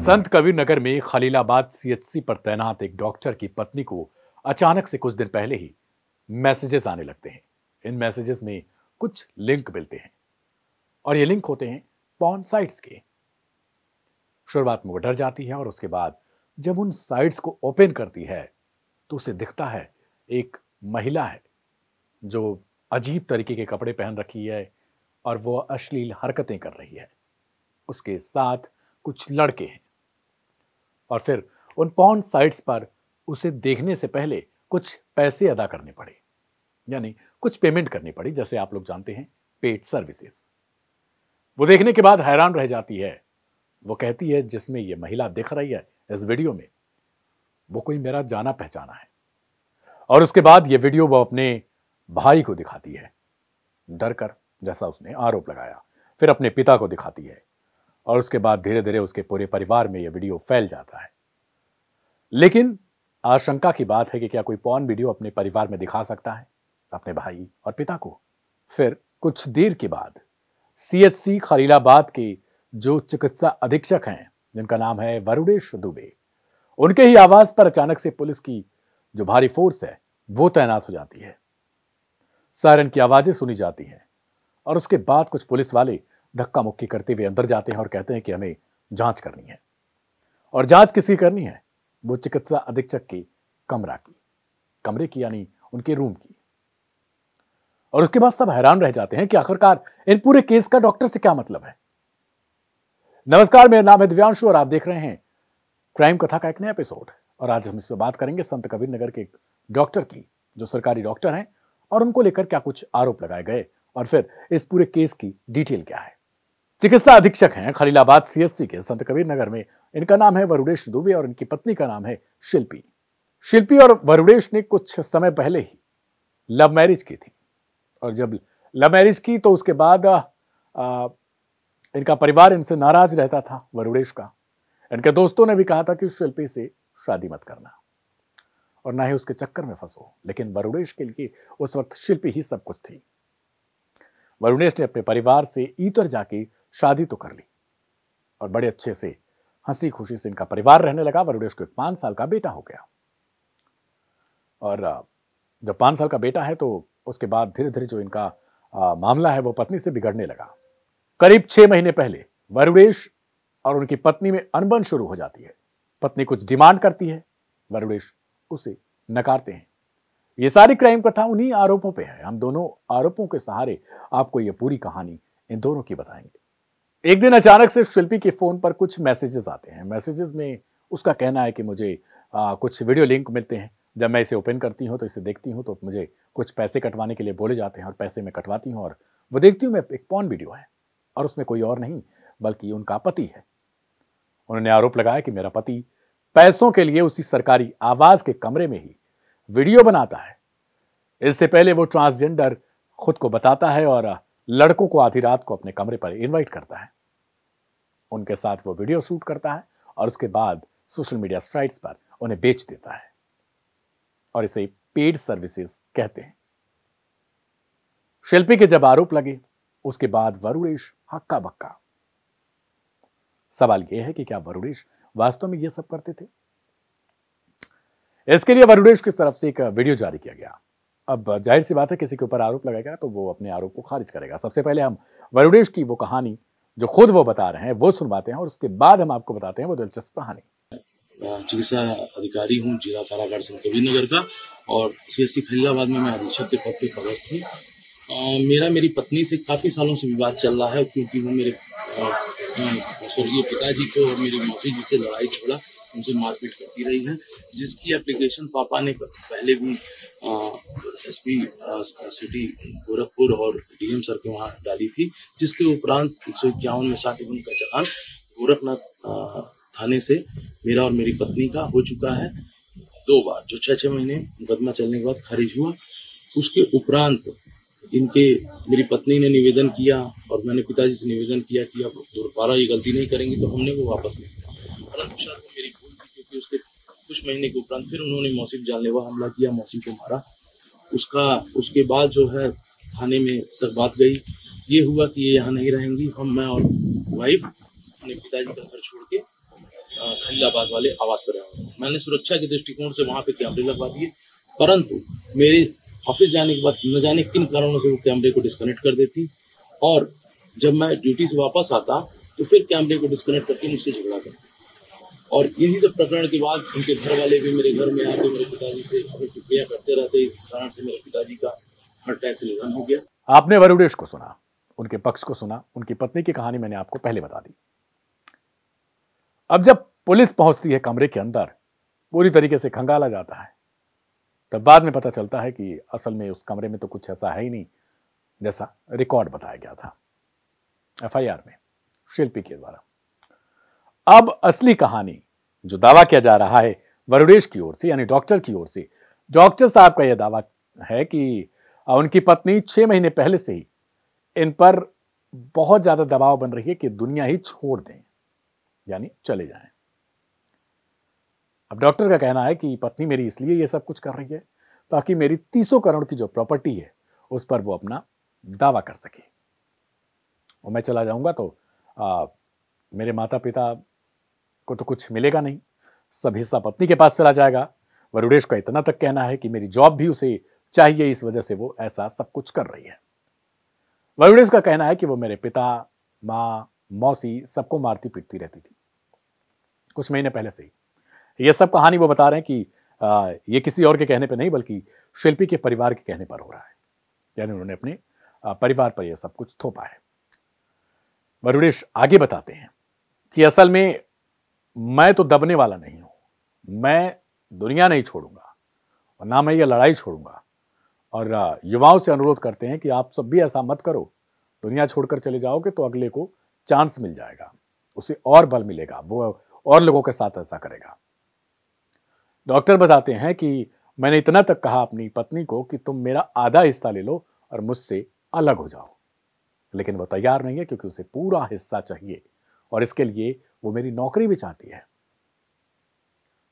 संत कबीर नगर में खलीलाबाद सीएचसी पर तैनात एक डॉक्टर की पत्नी को अचानक से कुछ दिन पहले ही मैसेजेस आने लगते हैं। इन मैसेजेस में कुछ लिंक मिलते हैं और ये लिंक होते हैं पॉर्न साइट्स के। शुरुआत में वो डर जाती है और उसके बाद जब उन साइट्स को ओपन करती है तो उसे दिखता है एक महिला है जो अजीब तरीके के कपड़े पहन रखी है और वो अश्लील हरकतें कर रही है। उसके साथ कुछ लड़के हैं और फिर उन पॉर्न साइट्स पर उसे देखने से पहले कुछ पैसे अदा करने पड़े, यानी कुछ पेमेंट करनी पड़ी, जैसे आप लोग जानते हैं पेड सर्विसेज। वो देखने के बाद हैरान रह जाती है। वो कहती है जिसमें ये महिला दिख रही है इस वीडियो में वो कोई मेरा जाना पहचाना है। और उसके बाद ये वीडियो वो अपने भाई को दिखाती है, डर कर, जैसा उसने आरोप लगाया। फिर अपने पिता को दिखाती है और उसके बाद धीरे धीरे उसके पूरे परिवार में यह वीडियो फैल जाता है। लेकिन आशंका की बात है कि क्या कोई पॉर्न वीडियो अपने परिवार में दिखा सकता है, अपने भाई और पिता को? फिर कुछ देर के बाद सीएचसी खलीलाबाद के जो चिकित्सा अधीक्षक हैं, जिनका नाम है वरुणेश दुबे, उनके ही आवाज पर अचानक से पुलिस की जो भारी फोर्स है वो तैनात हो जाती है। सायरन की आवाजें सुनी जाती हैं और उसके बाद कुछ पुलिस वाले धक्का मुक्की करते हुए अंदर जाते हैं और कहते हैं कि हमें जांच करनी है। और जांच किसकी करनी है? वो चिकित्सा अधीक्षक के कमरे की, यानी उनके रूम की। और उसके बाद सब हैरान रह जाते हैं कि आखिरकार इन पूरे केस का डॉक्टर से क्या मतलब है। नमस्कार, मेरा नाम है दिव्यांशु और आप देख रहे हैं क्राइम कथा का एक नया एपिसोड। और आज हम इस पर बात करेंगे संत कबीर नगर के एक डॉक्टर की, जो सरकारी डॉक्टर हैं, और उनको लेकर क्या कुछ आरोप लगाए गए और फिर इस पूरे केस की डिटेल क्या है। चिकित्सा अधीक्षक हैं खलीलाबाद सीएचसी के संत कबीर नगर में। इनका नाम है वरुणेश दुबे और इनकी पत्नी का नाम है शिल्पी और वरुणेश ने कुछ समय पहले ही लव मैरिज की थी। और जब लव मैरिज की तो उसके बाद इनका परिवार इनसे नाराज रहता था, वरुणेश का। इनके दोस्तों ने भी कहा था कि शिल्पी से शादी मत करना और ना ही उसके चक्कर में फंसो। लेकिन वरुणेश के लिए उस वक्त शिल्पी ही सब कुछ थी। वरुणेश ने अपने परिवार से ईतर जाके शादी तो कर ली और बड़े अच्छे से हंसी खुशी से इनका परिवार रहने लगा। वरुणेश को एक 5 साल का बेटा हो गया और जब 5 साल का बेटा है तो उसके बाद धीरे धीरे जो इनका मामला है वो पत्नी से बिगड़ने लगा। करीब 6 महीने पहले वरुणेश और उनकी पत्नी में अनबन शुरू हो जाती है। पत्नी कुछ डिमांड करती है, वरुणेश उसे नकारते हैं। ये सारी क्राइम कथा उन्हीं आरोपों पे है। हम दोनों आरोपों के सहारे आपको ये पूरी कहानी इन दोनों की बताएंगे। एक दिन अचानक से शिल्पी के फोन पर कुछ मैसेजेस आते हैं। मैसेजेस में उसका कहना है कि मुझे कुछ वीडियो लिंक मिलते हैं। जब मैं इसे ओपन करती हूँ तो इसे देखती हूँ तो मुझे कुछ पैसे कटवाने के लिए बोले जाते हैं और पैसे मैं कटवाती हूँ और वो देखती हूँ मैं एक पॉर्न वीडियो है और उसमें कोई और नहीं बल्कि उनका पति है। उन्होंने आरोप लगाया कि मेरा पति पैसों के लिए उसी सरकारी आवास के कमरे में ही वीडियो बनाता है। इससे पहले वो ट्रांसजेंडर खुद को बताता है और लड़कों को आधी रात को अपने कमरे पर इनवाइट करता है। उनके साथ वो वीडियो शूट करता है और उसके बाद सोशल मीडिया साइट्स पर उन्हें बेच देता है और इसे पेड सर्विसेज कहते हैं। शिल्पी के जब आरोप लगे उसके बाद वरुणेश हक्का बक्का। सवाल यह है कि क्या वरुणेश वास्तव में यह सब करते थे? इसके लिए वरुणेश की तरफ से एक वीडियो जारी किया गया। अब जाहिर सी बात है, किसी के ऊपर आरोप लगाएगा तो वो अपने आरोप को खारिज करेगा। सबसे पहले हम वरुणेश की वो कहानी जो खुद वो बता रहे हैं वो सुनवाते हैं और उसके बाद हम आपको बताते हैं वो दिलचस्प कहानी। चिकित्सा अधिकारी हूँ जिला कारागार संत कबीर नगर का और सीएचसी खलीलाबाद में मैं अधीक्षक के पद पे पदस्थ हूँ। मेरा मेरी पत्नी से काफ़ी सालों से विवाद चल रहा है क्योंकि वो मेरे स्वर्गीय पिताजी को और मेरी मौसी जी से लड़ाई झगड़ा, उनसे मारपीट करती रही है, जिसकी एप्लीकेशन पापा ने पहले भी एसपी सिटी गोरखपुर और डीएम सर के वहाँ डाली थी, जिसके उपरांत 151 में 60 का चालान गोरखनाथ थाने से मेरा और मेरी पत्नी का हो चुका है 2 बार, जो 6-6 महीने मुकदमा चलने के बाद खारिज हुआ। उसके उपरांत मेरी पत्नी ने निवेदन किया और मैंने पिताजी से निवेदन किया कि अब दोबारा ये गलती नहीं करेंगे, तो हमने वो वापस नहीं किया। परंतु शायद मेरी भूल थी क्योंकि उसके कुछ महीने के उपरांत फिर उन्होंने मौसी पर जानलेवा हमला किया, मौसी को मारा। उसके बाद जो है थाने में तक बात गई, ये हुआ कि ये यहाँ नहीं रहेंगी। मैं और वाइफ अपने पिताजी का घर छोड़ के खलीलाबाद वाले आवास पर्यावरण में। मैंने सुरक्षा के दृष्टिकोण से वहां पे कैमरे लगवा दिए, परंतु मेरे ऑफिस जाने के बाद न जाने किन कारणों से वो कैमरे को डिस्कनेक्ट कर देती, और जब मैं ड्यूटी से वापस आता तो फिर कैमरे को डिस्कनेक्ट करके मुझसे झगड़ा करती। और यही सब प्रकरण के बाद उनके घर वाले भी मेरे घर में आके मेरे पिताजी से टिप्पणियां करते रहते। इस कारण से मेरे पिताजी का हार्ट अटैक से निधन हो गया। आपने वरुणेश को सुना, उनके पक्ष को सुना, उनकी पत्नी की कहानी मैंने आपको पहले बता दी। अब जब पुलिस पहुंचती है कमरे के अंदर, पूरी तरीके से खंगाला जाता है, तब बाद में पता चलता है कि असल में उस कमरे में तो कुछ ऐसा है ही नहीं जैसा रिकॉर्ड बताया गया था एफआईआर में शिल्पी के द्वारा। अब असली कहानी जो दावा किया जा रहा है वरुणेश की ओर से, यानी डॉक्टर की ओर से, डॉक्टर साहब का यह दावा है कि उनकी पत्नी 6 महीने पहले से ही इन पर बहुत ज्यादा दबाव बन रही है कि दुनिया ही छोड़ दें, यानी चले जाएं। अब डॉक्टर का कहना है कि पत्नी मेरी इसलिए ये सब कुछ कर रही है ताकि मेरी 300 करोड़ की जो प्रॉपर्टी है उस पर वो अपना दावा कर सके, और मैं चला जाऊंगा तो मेरे माता पिता को तो कुछ मिलेगा नहीं, सब हिस्सा पत्नी के पास चला जाएगा। वरुणेश का इतना तक कहना है कि मेरी जॉब भी उसे चाहिए, इस वजह से वो ऐसा सब कुछ कर रही है। वरुणेश का कहना है कि वो मेरे पिता, माँ, मौसी सबको मारती पीटती रहती थी कुछ महीने पहले से ही। ये सब कहानी वो बता रहे हैं कि ये किसी और के कहने पे नहीं बल्कि शिल्पी के परिवार के कहने पर हो रहा है, यानी उन्होंने अपने परिवार पर यह सब कुछ थोपा है। वरुणेश आगे बताते हैं कि असल में मैं तो दबने वाला नहीं हूं, मैं दुनिया नहीं छोड़ूंगा और ना मैं ये लड़ाई छोड़ूंगा, और युवाओं से अनुरोध करते हैं कि आप सब भी ऐसा मत करो, दुनिया छोड़कर चले जाओगे तो अगले को चांस मिल जाएगा, उसे और बल मिलेगा, वो और लोगों के साथ ऐसा करेगा। डॉक्टर बताते हैं कि मैंने इतना तक कहा अपनी पत्नी को कि तुम मेरा आधा हिस्सा ले लो और मुझसे अलग हो जाओ, लेकिन वो तैयार नहीं है क्योंकि उसे पूरा हिस्सा चाहिए और इसके लिए वो मेरी नौकरी भी चाहती है।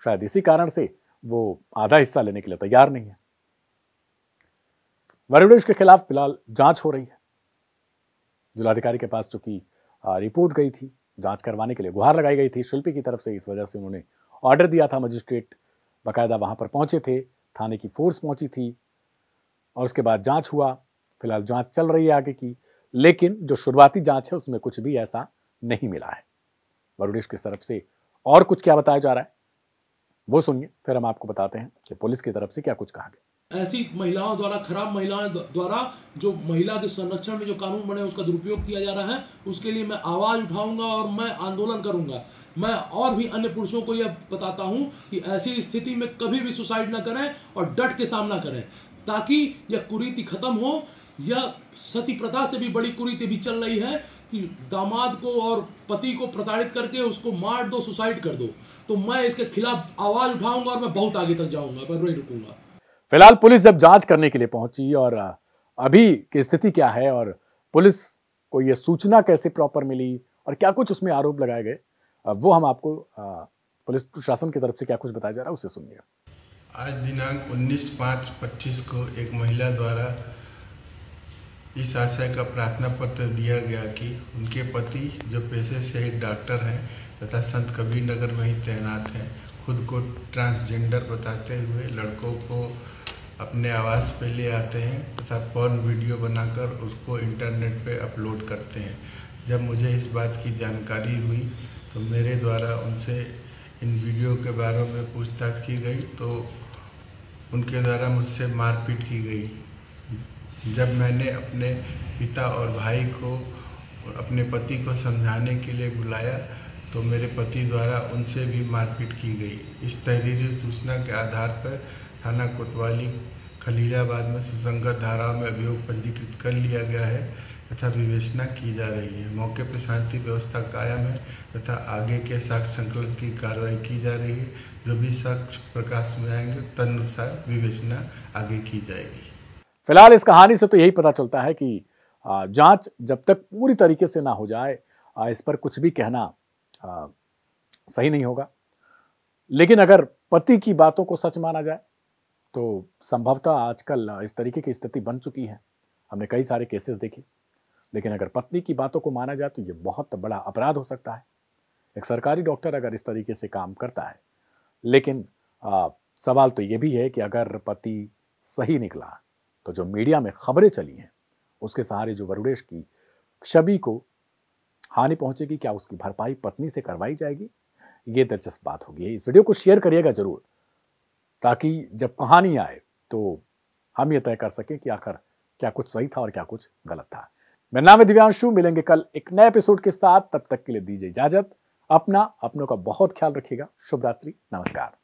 शायद इसी कारण से वो आधा हिस्सा लेने के लिए तैयार नहीं है। वरुणेश के खिलाफ फिलहाल जांच हो रही है। जिलाधिकारी के पास चूंकि रिपोर्ट गई थी, जांच करवाने के लिए गुहार लगाई गई थी शिल्पी की तरफ से, इस वजह से उन्होंने ऑर्डर दिया था। मजिस्ट्रेट बाकायदा वहां पर पहुंचे थे, थाने की फोर्स पहुंची थी और उसके बाद जांच हुआ। फिलहाल जांच चल रही है आगे की, लेकिन जो शुरुआती जांच है उसमें कुछ भी ऐसा नहीं मिला है। वरुणेश की तरफ से और कुछ क्या बताया जा रहा है वो सुनिए, फिर हम आपको बताते हैं कि पुलिस की तरफ से क्या कुछ कहा गया। ऐसी महिलाओं द्वारा, खराब महिलाओं द्वारा जो महिला के संरक्षण में जो कानून बने उसका दुरुपयोग किया जा रहा है, उसके लिए मैं आवाज उठाऊंगा और मैं आंदोलन करूंगा। मैं और भी अन्य पुरुषों को यह बताता हूं कि ऐसी स्थिति में कभी भी सुसाइड ना करें और डट के सामना करें, ताकि यह कुरीति खत्म हो। यह सती प्रथा से भी बड़ी कुरीति भी चल रही है कि दामाद को और पति को प्रताड़ित करके उसको मार दो, सुसाइड कर दो। तो मैं इसके खिलाफ आवाज उठाऊंगा और मैं बहुत आगे तक जाऊंगा, पर नहीं रुकूंगा। फिलहाल पुलिस जब जांच करने के लिए पहुंची और अभी की स्थिति क्या है और पुलिस को यह सूचना कैसे प्रॉपर मिली और क्या कुछ उसमें आरोप लगाए गए, वो हम आपको पुलिस प्रशासन की तरफ से क्या कुछ बताया जा रहा है उसे सुनिए। आज दिनांक 19/5/25 को एक महिला द्वारा इस आशय का प्रार्थना पत्र दिया गया कि उनके पति, जो पेशे से एक डॉक्टर हैं तथा संत कबीर नगर में ही तैनात हैं, खुद को ट्रांसजेंडर बताते हुए लड़कों को अपने आवास पे ले आते हैं तथा पॉर्न वीडियो बनाकर उसको इंटरनेट पे अपलोड करते हैं। जब मुझे इस बात की जानकारी हुई तो मेरे द्वारा उनसे इन वीडियो के बारे में पूछताछ की गई, तो उनके द्वारा मुझसे मारपीट की गई। जब मैंने अपने पिता और भाई को, अपने पति को समझाने के लिए बुलाया तो मेरे पति द्वारा उनसे भी मारपीट की गई। इस तहरीरी सूचना के आधार पर थाना कोतवाली खलीलाबाद में सुसंगत धाराओं में अभियोग पंजीकृत कर लिया गया है तथा विवेचना की जा रही है। मौके पर शांति व्यवस्था कायम है तथा आगे के साक्ष्य संकलन की कार्रवाई की जा रही है। जो भी साक्ष्य प्रकाश में आएंगे तदनुसार विवेचना आगे की जाएगी। फिलहाल इस कहानी से तो यही पता चलता है कि जांच जब तक पूरी तरीके से ना हो जाए इस पर कुछ भी कहना सही नहीं होगा। लेकिन अगर पति की बातों को सच माना जाए तो संभवतः आजकल इस तरीके की स्थिति बन चुकी है, हमने कई सारे केसेस देखे। लेकिन अगर पत्नी की बातों को माना जाए तो ये बहुत बड़ा अपराध हो सकता है। एक सरकारी डॉक्टर अगर इस तरीके से काम करता है, लेकिन सवाल तो ये भी है कि अगर पति सही निकला तो जो मीडिया में खबरें चली हैं उसके सहारे जो वरुणेश की छवि को हानि पहुंचेगी, क्या उसकी भरपाई पत्नी से करवाई जाएगी? ये दिलचस्प बात होगी। इस वीडियो को शेयर करिएगा जरूर, ताकि जब कहानी आए तो हम ये तय कर सकें कि आखिर क्या कुछ सही था और क्या कुछ गलत था। मेरा नाम है दिव्यांशु, मिलेंगे कल एक नए एपिसोड के साथ। तब तक के लिए दीजिए इजाजत। अपनों का बहुत ख्याल रखिएगा। शुभ रात्रि, नमस्कार।